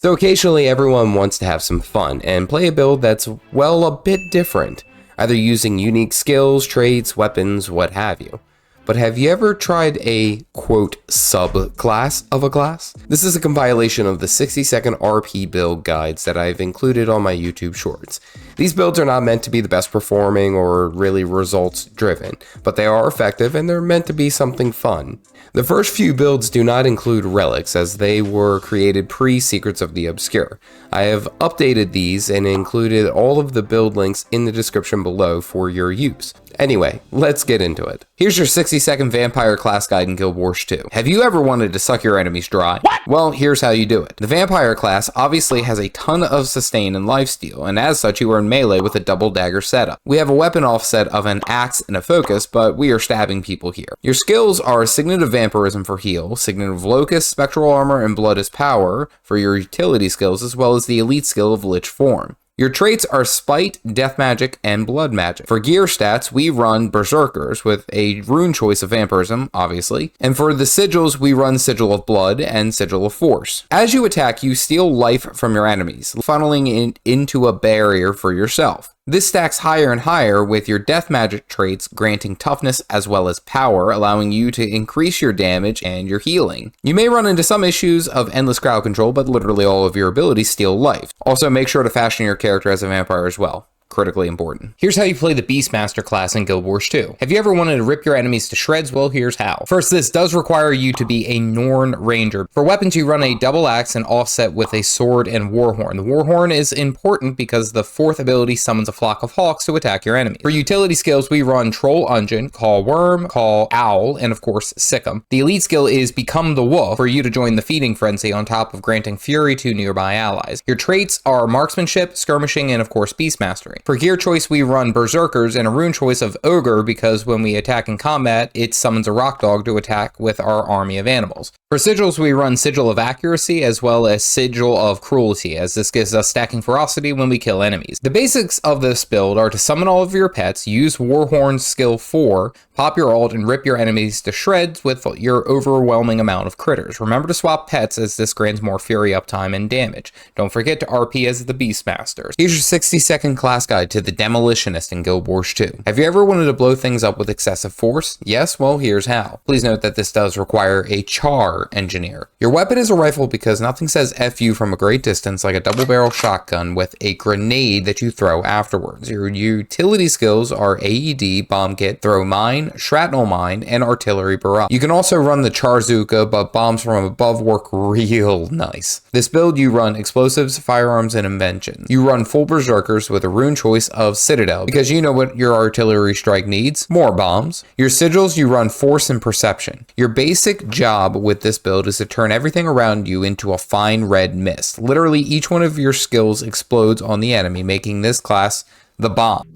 So occasionally everyone wants to have some fun and play a build that's, well, a bit different, either using unique skills, traits, weapons, what have you. But have you ever tried a, quote, subclass of a class? This is a compilation of the 60-second RP build guides that I've included on my YouTube shorts. These builds are not meant to be the best performing or really results driven, but they are effective and they're meant to be something fun. The first few builds do not include relics, as they were created pre-Secrets of the Obscure. I have updated these and included all of the build links in the description below for your use. Anyway, let's get into it. Here's your 60-second vampire class guide in Guild Wars 2. Have you ever wanted to suck your enemies dry? What? Well, here's how you do it. The vampire class obviously has a ton of sustain and lifesteal, and as such you earn melee with a double dagger setup. We have a weapon offset of an axe and a focus, but we are stabbing people here. Your skills are Signet of Vampirism for heal, Signet of Locust, Spectral Armor, and Blood is Power for your utility skills, as well as the elite skill of Lich Form. Your traits are Spite, Death Magic, and Blood Magic. For gear stats, we run Berserkers with a rune choice of Vampirism, obviously. And for the sigils, we run Sigil of Blood and Sigil of Force. As you attack, you steal life from your enemies, funneling it into a barrier for yourself. This stacks higher and higher with your death magic traits granting toughness as well as power, allowing you to increase your damage and your healing. You may run into some issues of endless crowd control, but literally all of your abilities steal life. Also, make sure to fashion your character as a vampire as well. Critically important. Here's how you play the Beastmaster class in Guild Wars 2. Have you ever wanted to rip your enemies to shreds? Well, here's how. First, this does require you to be a Norn Ranger. For weapons, you run a double axe and offset with a sword and warhorn. The warhorn is important because the fourth ability summons a flock of hawks to attack your enemy. For utility skills, we run Troll Ungent, Call Worm, Call Owl, and of course, Sick'em. The elite skill is Become the Wolf for you to join the feeding frenzy on top of granting fury to nearby allies. Your traits are Marksmanship, Skirmishing, and of course, Beast Mastery. For gear choice, we run Berserkers and a rune choice of Ogre because when we attack in combat, it summons a rock dog to attack with our army of animals. For sigils, we run Sigil of Accuracy as well as Sigil of Cruelty, as this gives us stacking ferocity when we kill enemies. The basics of this build are to summon all of your pets, use Warhorn skill 4, pop your ult, and rip your enemies to shreds with your overwhelming amount of critters. Remember to swap pets as this grants more fury uptime and damage. Don't forget to RP as the Beastmaster. Here's your 60-second class guide to the Demolitionist in Guild Wars 2. Have you ever wanted to blow things up with excessive force? Yes? Well, here's how. Please note that this does require a Char Engineer. Your weapon is a rifle because nothing says F you from a great distance like a double-barrel shotgun with a grenade that you throw afterwards. Your utility skills are AED, Bomb Kit, Throw Mine, Shrapnel Mine, and Artillery Barrage. You can also run the Charzooka, but bombs from above work real nice. This build, you run Explosives, Firearms, and Inventions. You run full Berserkers with a rune choice of Citadel, because you know what your artillery strike needs: more bombs. Your sigils, you run Force and Perception. Your basic job with this build is to turn everything around you into a fine red mist. Literally, each one of your skills explodes on the enemy, making this class the bomb.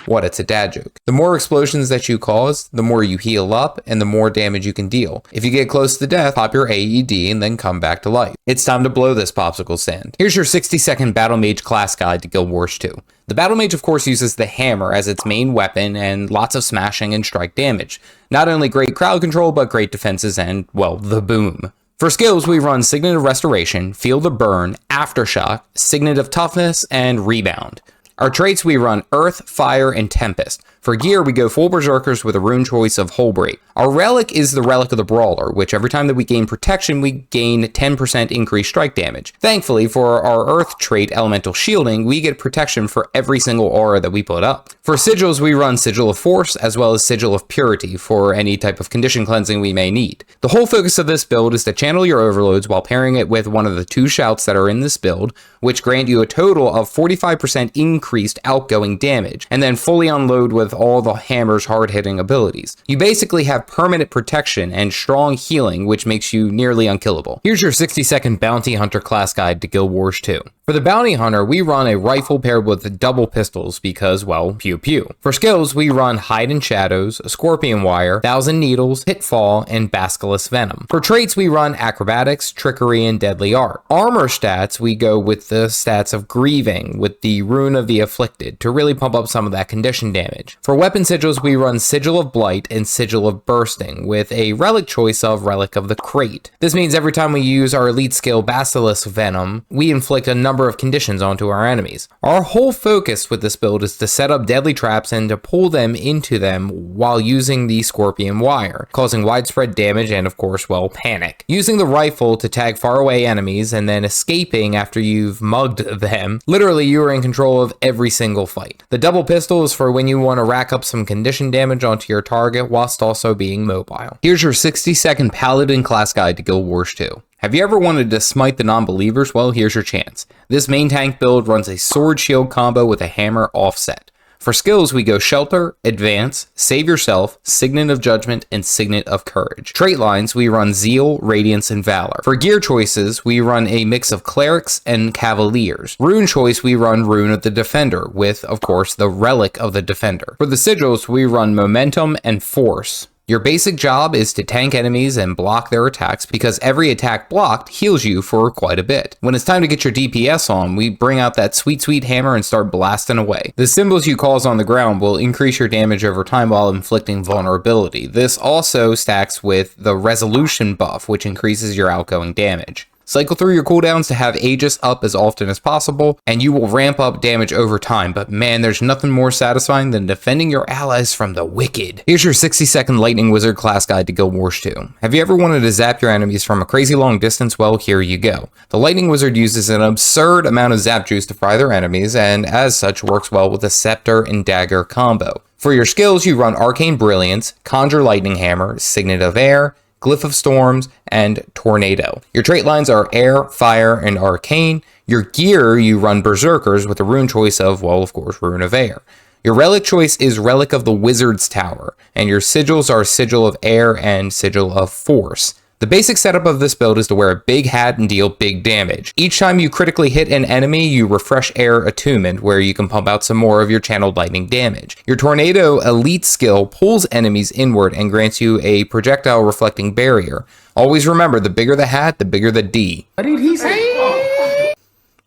What, it's a dad joke. The more explosions that you cause, the more you heal up, and the more damage you can deal. If you get close to death, pop your AED and then come back to life. It's time to blow this popsicle stand. Here's your 60-second Battlemage class guide to Guild Wars 2. The Battlemage, of course, uses the hammer as its main weapon and lots of smashing and strike damage. Not only great crowd control, but great defenses and, well, the boom. For skills, we run Signet of Restoration, Feel the Burn, Aftershock, Signet of Toughness, and Rebound. Our traits, we run Earth, Fire, and Tempest. For gear, we go full Berserkers with a rune choice of Hullbreak. Our relic is the Relic of the Brawler, which every time that we gain protection, we gain 10% increased strike damage. Thankfully, for our Earth trait, Elemental Shielding, we get protection for every single aura that we put up. For sigils, we run Sigil of Force, as well as Sigil of Purity for any type of condition cleansing we may need. The whole focus of this build is to channel your overloads while pairing it with one of the 2 shouts that are in this build, which grant you a total of 45% increased outgoing damage, and then fully unload with all the hammer's hard-hitting abilities. You basically have permanent protection and strong healing, which makes you nearly unkillable. Here's your 60-second Bounty Hunter class guide to Guild Wars 2. For the Bounty Hunter, we run a rifle paired with double pistols because, well, pew pew. For skills, we run Hide in Shadows, Scorpion Wire, 1,000 Needles, Pitfall, and Basilisk Venom. For traits, we run Acrobatics, Trickery, and Deadly Art. Armor stats, we go with the stats of Grieving, with the Rune of the the Afflicted to really pump up some of that condition damage. For weapon sigils, we run Sigil of Blight and Sigil of Bursting with a relic choice of Relic of the Crate. This means every time we use our elite skill Basilisk Venom, we inflict a number of conditions onto our enemies. Our whole focus with this build is to set up deadly traps and to pull them into them while using the Scorpion Wire, causing widespread damage and of course, well, panic. Using the rifle to tag faraway enemies and then escaping after you've mugged them. Literally, you are in control of every single fight. The double pistol is for when you want to rack up some condition damage onto your target whilst also being mobile. Here's your 60-second Paladin class guide to Guild Wars 2. Have you ever wanted to smite the non-believers? Well, here's your chance. This main tank build runs a sword shield combo with a hammer offset. For skills, we go Shelter, Advance, Save Yourself, Signet of Judgment, and Signet of Courage. Trait lines, we run Zeal, Radiance, and Valor. For gear choices, we run a mix of Clerics and Cavaliers. Rune choice, we run Rune of the Defender, with, of course, the Relic of the Defender. For the sigils, we run Momentum and Force. Your basic job is to tank enemies and block their attacks because every attack blocked heals you for quite a bit. When it's time to get your DPS on, we bring out that sweet hammer and start blasting away. The symbols you cause on the ground will increase your damage over time while inflicting vulnerability. This also stacks with the resolution buff, which increases your outgoing damage. Cycle through your cooldowns to have Aegis up as often as possible, and you will ramp up damage over time, but man, there's nothing more satisfying than defending your allies from the wicked. Here's your 60-second Lightning Wizard class guide to Guild Wars 2. Have you ever wanted to zap your enemies from a crazy long distance? Well, here you go. The Lightning Wizard uses an absurd amount of zap juice to fry their enemies, and as such works well with the Scepter and Dagger combo. For your skills, you run Arcane Brilliance, Conjure Lightning Hammer, Signet of Air, Glyph of Storms, and Tornado. Your trait lines are Air, Fire, and Arcane. Your gear, you run Berserkers with a rune choice of, well, of course, Rune of Air. Your relic choice is Relic of the Wizard's Tower, and your sigils are Sigil of Air and Sigil of Force. The basic setup of this build is to wear a big hat and deal big damage. Each time you critically hit an enemy, you refresh Air Attunement, where you can pump out some more of your channeled lightning damage. Your Tornado elite skill pulls enemies inward and grants you a projectile reflecting barrier. Always remember, the bigger the hat, the bigger the D. What did he say?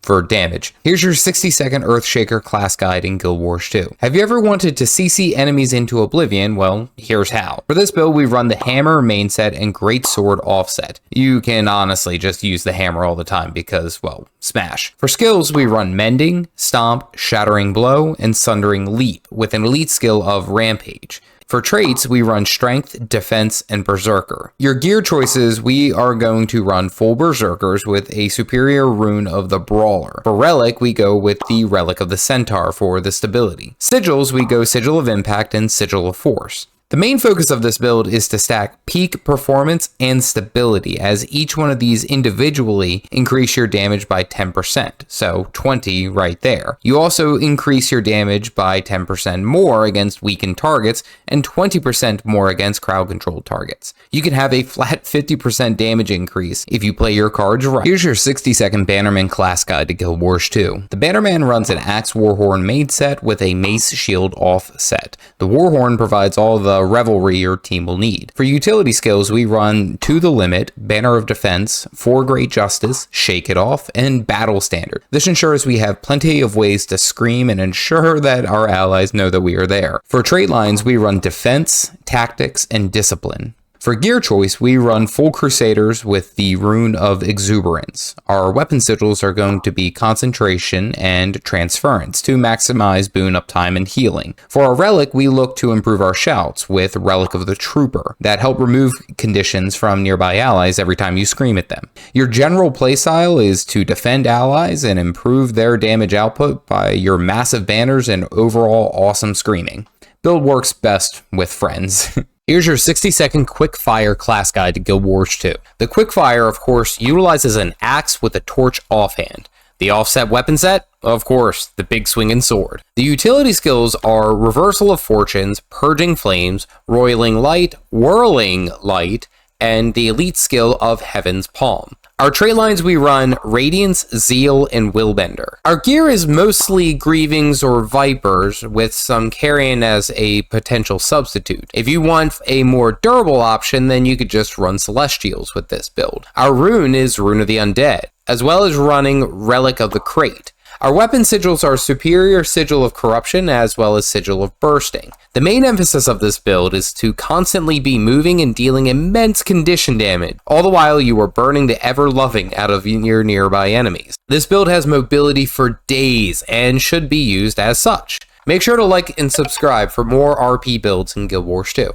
For damage. Here's your 60-second Earthshaker class guide in Guild Wars 2. Have you ever wanted to CC enemies into oblivion? Well, here's how. For this build, we run the Hammer main set and Great Sword offset. You can honestly just use the Hammer all the time because, well, smash. For skills, we run Mending, Stomp, Shattering Blow, and Sundering Leap with an elite skill of Rampage. For traits, we run Strength, Defense, and Berserker. Your gear choices, we are going to run full Berserkers with a superior rune of the Brawler. For Relic, we go with the Relic of the Centaur for the stability. Sigils, we go Sigil of Impact and Sigil of Force. The main focus of this build is to stack peak performance and stability, as each one of these individually increase your damage by 10%, so 20 right there. You also increase your damage by 10% more against weakened targets and 20% more against crowd-controlled targets. You can have a flat 50% damage increase if you play your cards right. Here's your 60-second Bannerman class guide to Guild Wars 2. The Bannerman runs an Axe Warhorn main set with a Mace Shield offset. The Warhorn provides all the revelry your team will need. For utility skills, we run To the Limit, Banner of Defense, For Great Justice, Shake It Off, and Battle Standard. This ensures we have plenty of ways to scream and ensure that our allies know that we are there. For trait lines, we run Defense, Tactics, and Discipline. For gear choice, we run full Crusaders with the Rune of Exuberance. Our weapon sigils are going to be Concentration and Transference to maximize boon uptime and healing. For our relic, we look to improve our shouts with Relic of the Trooper that help remove conditions from nearby allies every time you scream at them. Your general playstyle is to defend allies and improve their damage output by your massive banners and overall awesome screaming. Build works best with friends. Here's your 60-second Quickfire class guide to Guild Wars 2. The Quickfire, of course, utilizes an axe with a torch offhand. The offset weapon set? Of course, the big swinging sword. The utility skills are Reversal of Fortunes, Purging Flames, Roiling Light, Whirling Light, and the elite skill of Heaven's Palm. Our trait lines, we run Radiance, Zeal, and Willbender. Our gear is mostly Grievings or Vipers, with some Carrion as a potential substitute. If you want a more durable option, then you could just run Celestials with this build. Our rune is Rune of the Undead, as well as running Relic of the Crate. Our weapon sigils are superior sigil of corruption as well as sigil of bursting. The main emphasis of this build is to constantly be moving and dealing immense condition damage, all the while you are burning the ever-loving out of your nearby enemies. This build has mobility for days and should be used as such. Make sure to like and subscribe for more RP builds in Guild Wars 2.